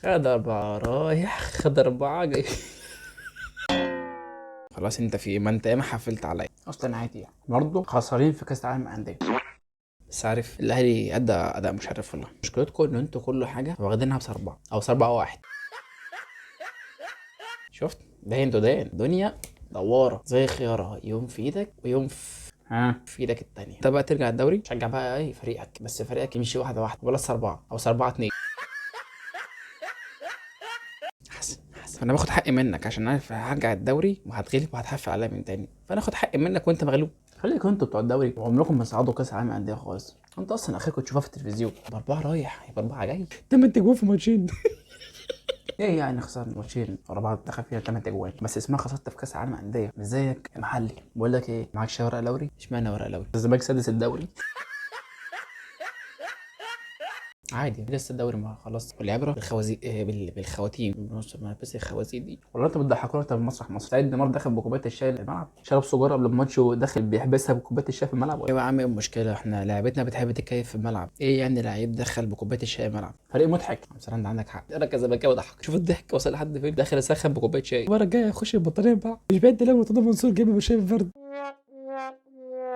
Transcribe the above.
خد 4 رايح، خد 4 جاي. خلاص انت في إيه؟ ما انت ياما حفلت عليا اصلا عادي يعني، برضه خسرانين في كاس العالم للانديه. بس عارف الاهلي ادى اداء مشرف والله. مشكلتكم ان انتوا كل حاجه واخدينها ب4 او ب4-1. شفت ده؟ انتوا ده الدنيا دواره زي خيارها، يوم في ايدك ويوم في ايدك التانية. انت بقى ترجع الدوري تشجع بقى اي فريقك، بس فريقك يمشي واحده واحده، ولا 4 او 4-2. حسن انا باخد حقي منك عشان عارف هرجع الدوري وهتغلب وهتحفل عليا من تاني، فانا اخد حقي منك وانت مغلوب. خليكم انتوا بتوع الدوري وعمركم ما صعدوا كاس العالم انديه خالص. انت اصلا اخركم تشوفها في التلفزيون، ب4 رايح ب4 جاي، 8 تجوان في ماتشين. ايه يعني خسرنا ماتشين ورا بعض دخل فيها 8 اجوان، بس اسمها خسرت في كاس العالم انديه، مش زيك محلي. بقول لك ايه، معكش ورقه لوري؟ اشمعنى ورقه لوري؟ الزمالك سادس الدوري. عادي لسه الدوري ما خلاص، والعبره بالخوازيق بالخواتيم بنص ما بس الخوازيق دي. ولا انت بتضحكونا اكتر من مسرح مصر؟ سعيد نيمار دخل بكوبايه الشاي الملعب، شرب سجاره قبل الماتش وداخل بيحبسها بكوبايه الشاي في الملعب. ايوه يا عم، ايه المشكله؟ احنا لعبتنا بتحب تتكيف في الملعب، ايه يعني لعيب دخل بكوبايه الشاي الملعب؟ فريق مضحك بصراحه، انت عندك حق. انا كزملكاوي ضحك، شوف الضحك وصل لحد فين، داخل اسخن بكوبايه شاي، المره الجايه اخش البطاريه بقى، مش بعد لو مرتضى منصور جايب شاي برد.